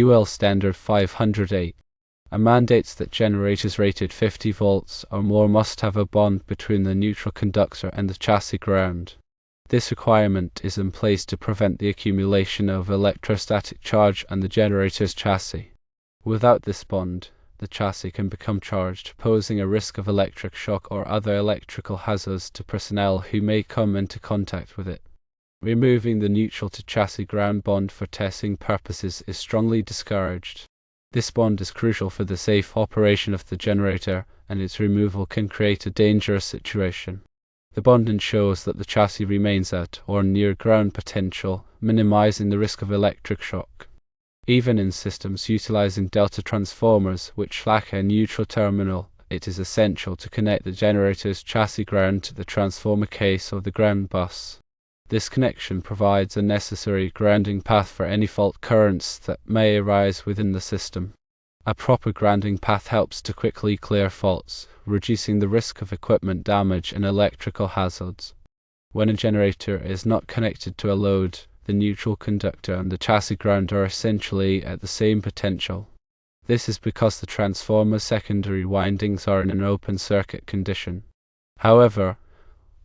UL Standard 508 mandates that generators rated 50 volts or more must have a bond between the neutral conductor and the chassis ground. This requirement is in place to prevent the accumulation of electrostatic charge on the generator's chassis. Without this bond, the chassis can become charged, posing a risk of electric shock or other electrical hazards to personnel who may come into contact with it. Removing the neutral to chassis ground bond for testing purposes is strongly discouraged. This bond is crucial for the safe operation of the generator, and its removal can create a dangerous situation. The bond ensures that the chassis remains at or near ground potential, minimizing the risk of electric shock. Even in systems utilizing delta transformers which lack a neutral terminal, it is essential to connect the generator's chassis ground to the transformer case or the ground bus. This connection provides a necessary grounding path for any fault currents that may arise within the system. A proper grounding path helps to quickly clear faults, reducing the risk of equipment damage and electrical hazards. When a generator is not connected to a load, the neutral conductor and the chassis ground are essentially at the same potential. This is because the transformer's secondary windings are in an open circuit condition. However,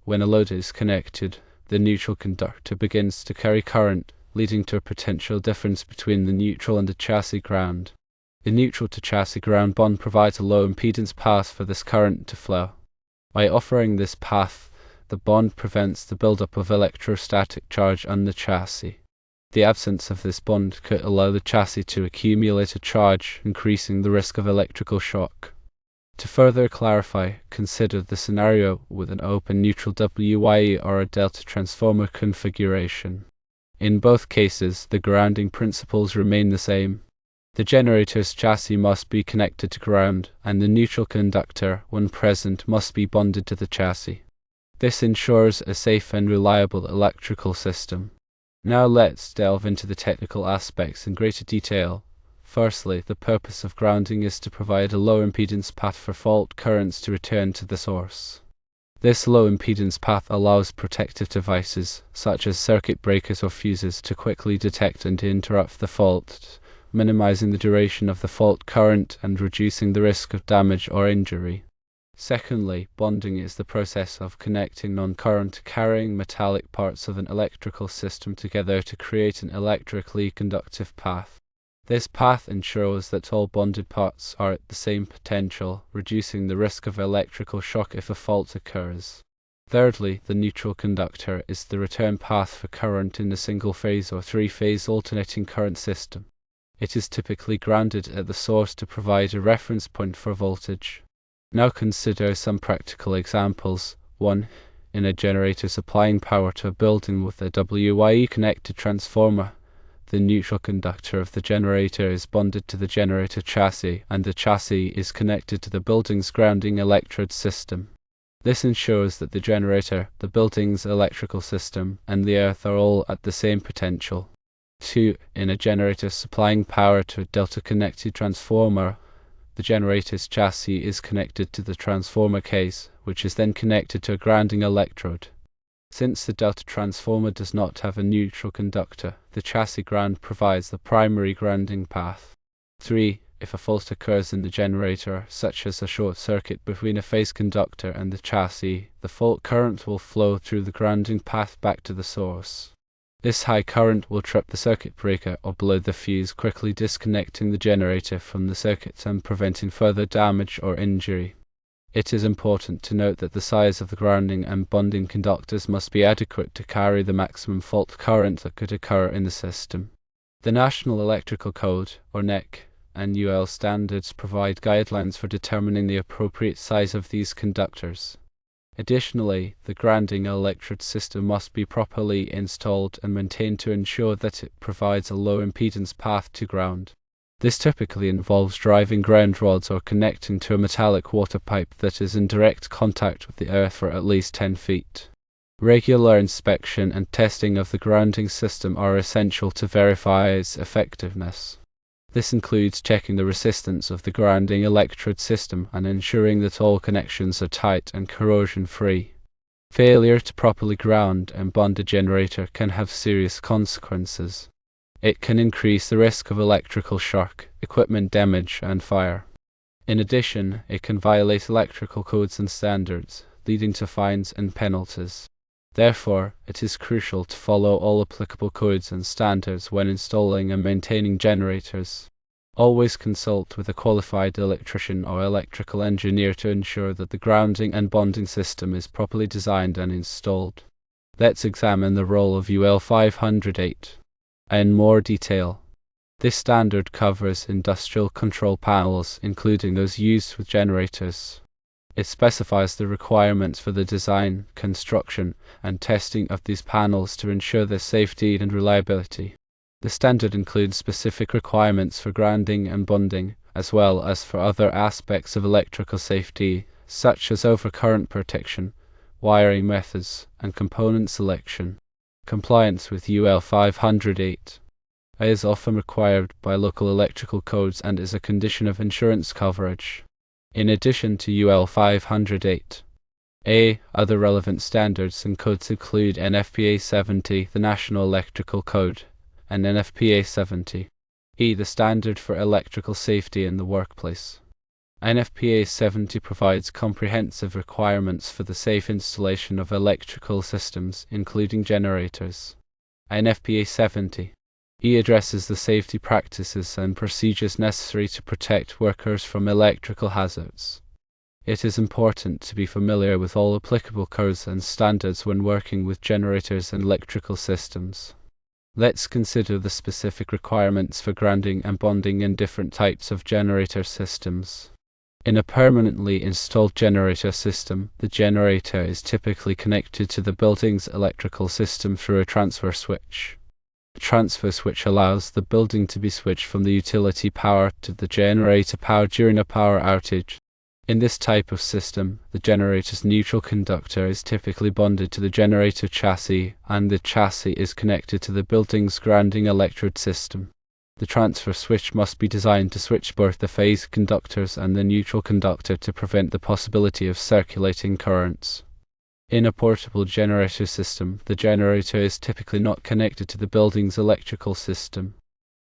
when a load is connected, the neutral conductor begins to carry current, leading to a potential difference between the neutral and the chassis ground. The neutral to chassis ground bond provides a low impedance path for this current to flow. By offering this path, the bond prevents the buildup of electrostatic charge on the chassis. The absence of this bond could allow the chassis to accumulate a charge, increasing the risk of electrical shock. To further clarify, consider the scenario with an open neutral WYE or a delta transformer configuration. In both cases, the grounding principles remain the same. The generator's chassis must be connected to ground, and the neutral conductor, when present, must be bonded to the chassis. This ensures a safe and reliable electrical system. Now let's delve into the technical aspects in greater detail. Firstly, the purpose of grounding is to provide a low impedance path for fault currents to return to the source. This low impedance path allows protective devices, such as circuit breakers or fuses, to quickly detect and interrupt the fault, minimizing the duration of the fault current and reducing the risk of damage or injury. Secondly, bonding is the process of connecting non-current carrying metallic parts of an electrical system together to create an electrically conductive path. This path ensures that all bonded parts are at the same potential, reducing the risk of electrical shock if a fault occurs. Thirdly, the neutral conductor is the return path for current in a single-phase or three-phase alternating current system. It is typically grounded at the source to provide a reference point for voltage. Now consider some practical examples. 1. In a generator supplying power to a building with a WYE connected transformer, the neutral conductor of the generator is bonded to the generator chassis, and the chassis is connected to the building's grounding electrode system. This ensures that the generator, the building's electrical system, and the earth are all at the same potential. 2. In a generator supplying power to a delta-connected transformer, the generator's chassis is connected to the transformer case, which is then connected to a grounding electrode. Since the delta transformer does not have a neutral conductor, the chassis ground provides the primary grounding path. 3. If a fault occurs in the generator, such as a short circuit between a phase conductor and the chassis, the fault current will flow through the grounding path back to the source. This high current will trip the circuit breaker or blow the fuse, quickly disconnecting the generator from the circuit and preventing further damage or injury. It is important to note that the size of the grounding and bonding conductors must be adequate to carry the maximum fault current that could occur in the system. The National Electrical Code, or NEC, and UL standards provide guidelines for determining the appropriate size of these conductors. Additionally, the grounding electrode system must be properly installed and maintained to ensure that it provides a low impedance path to ground. This typically involves driving ground rods or connecting to a metallic water pipe that is in direct contact with the earth for at least 10 feet. Regular inspection and testing of the grounding system are essential to verify its effectiveness. This includes checking the resistance of the grounding electrode system and ensuring that all connections are tight and corrosion-free. Failure to properly ground and bond a generator can have serious consequences. It can increase the risk of electrical shock, equipment damage, and fire. In addition, it can violate electrical codes and standards, leading to fines and penalties. Therefore, it is crucial to follow all applicable codes and standards when installing and maintaining generators. Always consult with a qualified electrician or electrical engineer to ensure that the grounding and bonding system is properly designed and installed. Let's examine the role of UL 508 in more detail. This standard covers industrial control panels, including those used with generators. It specifies the requirements for the design, construction, and testing of these panels to ensure their safety and reliability. The standard includes specific requirements for grounding and bonding, as well as for other aspects of electrical safety, such as overcurrent protection, wiring methods, and component selection. Compliance with UL 508 is often required by local electrical codes and is a condition of insurance coverage. In addition to UL 508, other relevant standards and codes include NFPA 70, the National Electrical Code, and NFPA 70, the Standard for Electrical Safety in the Workplace. NFPA 70 provides comprehensive requirements for the safe installation of electrical systems, including generators. NFPA 70 addresses the safety practices and procedures necessary to protect workers from electrical hazards. It is important to be familiar with all applicable codes and standards when working with generators and electrical systems. Let's consider the specific requirements for grounding and bonding in different types of generator systems. In a permanently installed generator system, the generator is typically connected to the building's electrical system through a transfer switch. A transfer switch allows the building to be switched from the utility power to the generator power during a power outage. In this type of system, the generator's neutral conductor is typically bonded to the generator chassis, and the chassis is connected to the building's grounding electrode system. The transfer switch must be designed to switch both the phase conductors and the neutral conductor to prevent the possibility of circulating currents. In a portable generator system, the generator is typically not connected to the building's electrical system.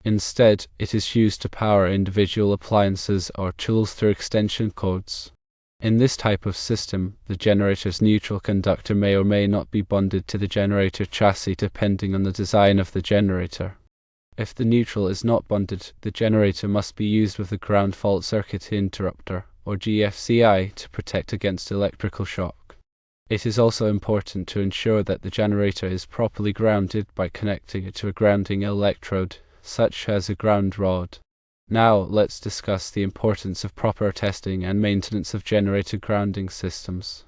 Instead, it is used to power individual appliances or tools through extension cords. In this type of system, the generator's neutral conductor may or may not be bonded to the generator chassis depending on the design of the generator. If the neutral is not bonded, the generator must be used with a ground fault circuit interrupter, or GFCI, to protect against electrical shock. It is also important to ensure that the generator is properly grounded by connecting it to a grounding electrode, such as a ground rod. Now, let's discuss the importance of proper testing and maintenance of generator grounding systems.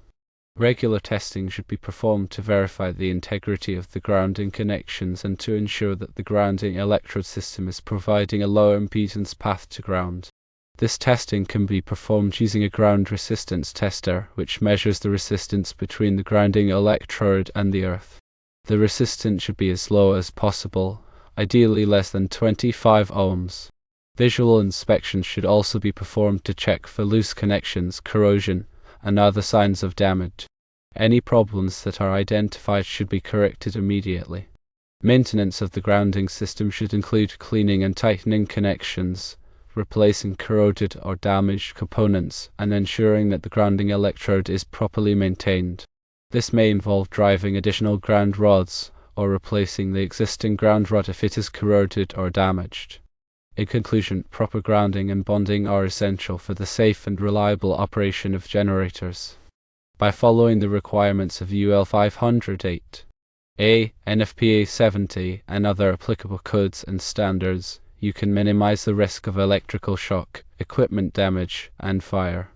Regular testing should be performed to verify the integrity of the grounding connections and to ensure that the grounding electrode system is providing a low impedance path to ground. This testing can be performed using a ground resistance tester, which measures the resistance between the grounding electrode and the earth. The resistance should be as low as possible, ideally less than 25 ohms. Visual inspection should also be performed to check for loose connections, corrosion, and other signs of damage. Any problems that are identified should be corrected immediately. Maintenance of the grounding system should include cleaning and tightening connections, replacing corroded or damaged components, and ensuring that the grounding electrode is properly maintained. This may involve driving additional ground rods, or replacing the existing ground rod if it is corroded or damaged. In conclusion, proper grounding and bonding are essential for the safe and reliable operation of generators. By following the requirements of UL 508, NFPA 70, and other applicable codes and standards, you can minimize the risk of electrical shock, equipment damage, and fire.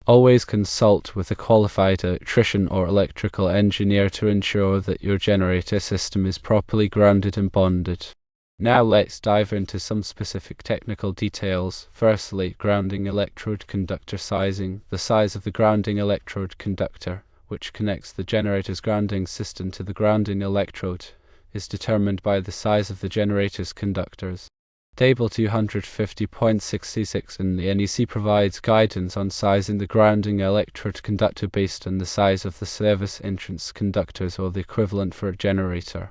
Always consult with a qualified electrician or electrical engineer to ensure that your generator system is properly grounded and bonded. Now let's dive into some specific technical details. Firstly, grounding electrode conductor sizing. The size of the grounding electrode conductor, which connects the generator's grounding system to the grounding electrode, is determined by the size of the generator's conductors. Table 250.66 in the NEC provides guidance on sizing the grounding electrode conductor based on the size of the service entrance conductors or the equivalent for a generator.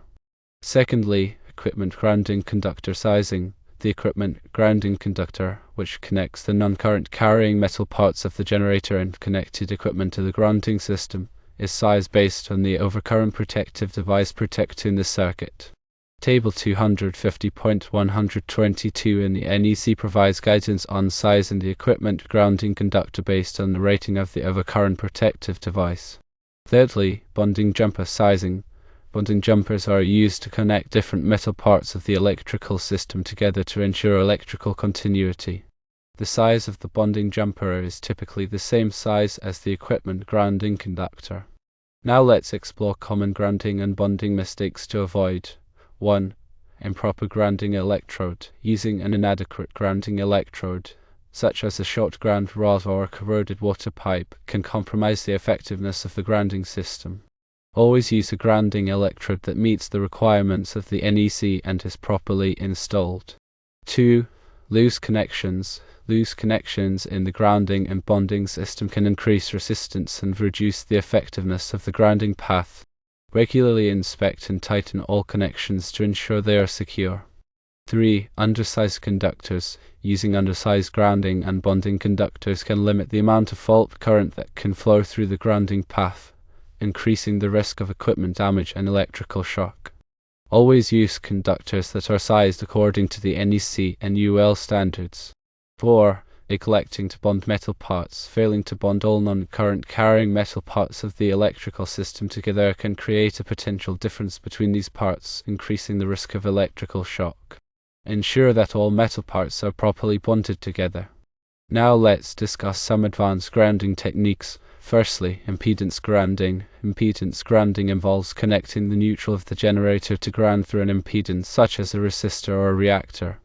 Secondly, equipment grounding conductor sizing. The equipment grounding conductor, which connects the non-current carrying metal parts of the generator and connected equipment to the grounding system, is sized based on the overcurrent protective device protecting the circuit. Table 250.122 in the NEC provides guidance on sizing the equipment grounding conductor based on the rating of the overcurrent protective device. Thirdly, bonding jumper sizing. Bonding jumpers are used to connect different metal parts of the electrical system together to ensure electrical continuity. The size of the bonding jumper is typically the same size as the equipment grounding conductor. Now let's explore common grounding and bonding mistakes to avoid. 1. Improper grounding electrode. Using an inadequate grounding electrode, such as a short ground rod or a corroded water pipe, can compromise the effectiveness of the grounding system. Always use a grounding electrode that meets the requirements of the NEC and is properly installed. 2. Loose connections. Loose connections in the grounding and bonding system can increase resistance and reduce the effectiveness of the grounding path. Regularly inspect and tighten all connections to ensure they are secure. 3. Undersized conductors. Using undersized grounding and bonding conductors can limit the amount of fault current that can flow through the grounding path, increasing the risk of equipment damage and electrical shock. Always use conductors that are sized according to the NEC and UL standards. 4. Neglecting to bond metal parts. Failing to bond all non-current carrying metal parts of the electrical system together can create a potential difference between these parts, increasing the risk of electrical shock. Ensure that all metal parts are properly bonded together. Now let's discuss some advanced grounding techniques. Firstly, impedance grounding. Impedance grounding involves connecting the neutral of the generator to ground through an impedance such as a resistor or a reactor.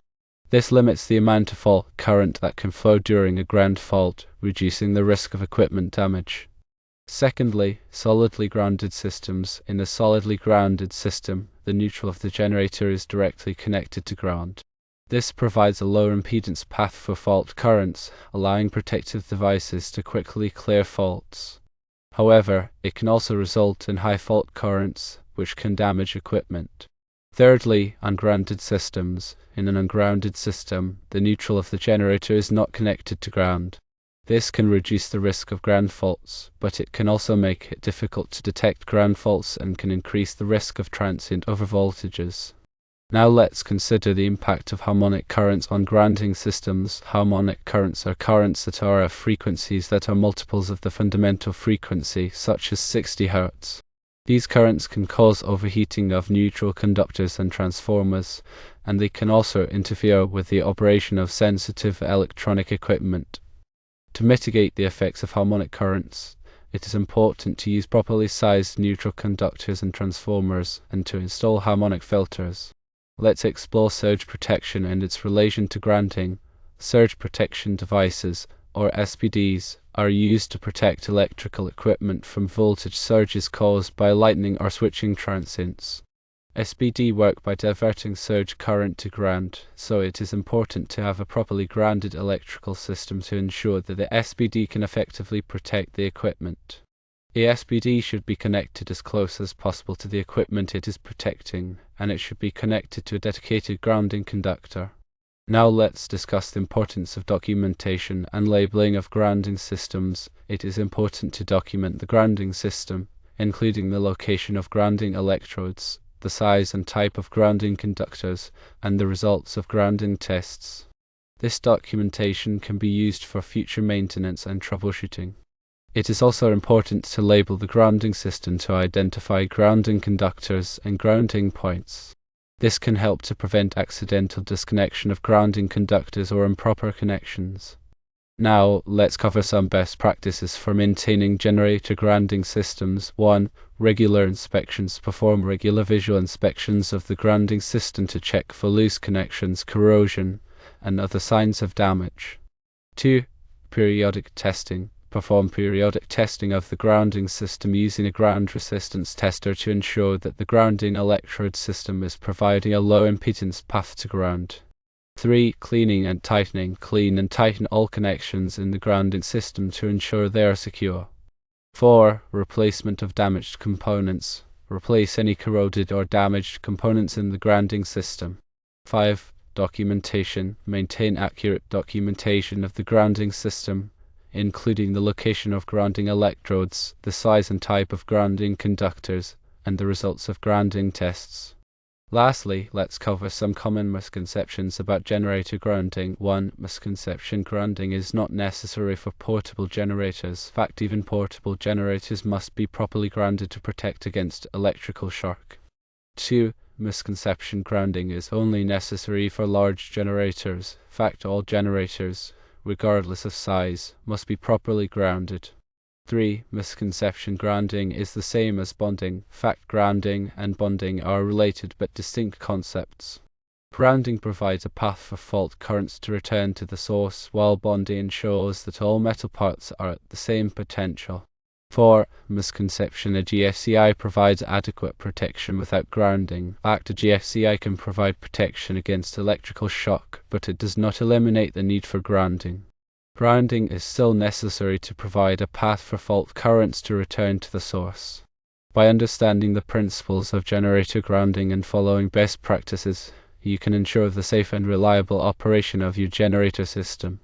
This limits the amount of fault current that can flow during a ground fault, reducing the risk of equipment damage. Secondly, solidly grounded systems. In a solidly grounded system, the neutral of the generator is directly connected to ground. This provides a low impedance path for fault currents, allowing protective devices to quickly clear faults. However, it can also result in high fault currents, which can damage equipment. Thirdly, ungrounded systems. In an ungrounded system, the neutral of the generator is not connected to ground. This can reduce the risk of ground faults, but it can also make it difficult to detect ground faults and can increase the risk of transient overvoltages. Now let's consider the impact of harmonic currents on grounding systems. Harmonic currents are currents that are of frequencies that are multiples of the fundamental frequency, such as 60 Hz. These currents can cause overheating of neutral conductors and transformers, and they can also interfere with the operation of sensitive electronic equipment. To mitigate the effects of harmonic currents, it is important to use properly sized neutral conductors and transformers, and to install harmonic filters. Let's explore surge protection and its relation to grounding. Surge protection devices, or SPDs, are used to protect electrical equipment from voltage surges caused by lightning or switching transients. SPD work by diverting surge current to ground, so it is important to have a properly grounded electrical system to ensure that the SPD can effectively protect the equipment. A SPD should be connected as close as possible to the equipment it is protecting, and it should be connected to a dedicated grounding conductor. Now let's discuss the importance of documentation and labeling of grounding systems. It is important to document the grounding system, including the location of grounding electrodes, the size and type of grounding conductors, and the results of grounding tests. This documentation can be used for future maintenance and troubleshooting. It is also important to label the grounding system to identify grounding conductors and grounding points. This can help to prevent accidental disconnection of grounding conductors or improper connections. Now, let's cover some best practices for maintaining generator grounding systems. 1. Regular inspections. Perform regular visual inspections of the grounding system to check for loose connections, corrosion, and other signs of damage. 2. Periodic testing. Perform periodic testing of the grounding system using a ground resistance tester to ensure that the grounding electrode system is providing a low impedance path to ground. 3. Cleaning and tightening. Clean and tighten all connections in the grounding system to ensure they are secure. 4. Replacement of damaged components. Replace any corroded or damaged components in the grounding system. 5. Documentation. Maintain accurate documentation of the grounding system, including the location of grounding electrodes, the size and type of grounding conductors, and the results of grounding tests. Lastly, let's cover some common misconceptions about generator grounding. 1. Misconception: grounding is not necessary for portable generators. In fact, even portable generators must be properly grounded to protect against electrical shock. 2. Misconception: grounding is only necessary for large generators. In fact, all generators, regardless of size, must be properly grounded. 3. Misconception: grounding is the same as bonding. In fact, grounding and bonding are related but distinct concepts. Grounding provides a path for fault currents to return to the source, while bonding ensures that all metal parts are at the same potential. 4. Misconception: a GFCI provides adequate protection without grounding. In fact, a GFCI can provide protection against electrical shock, but it does not eliminate the need for grounding. Grounding is still necessary to provide a path for fault currents to return to the source. By understanding the principles of generator grounding and following best practices, you can ensure the safe and reliable operation of your generator system.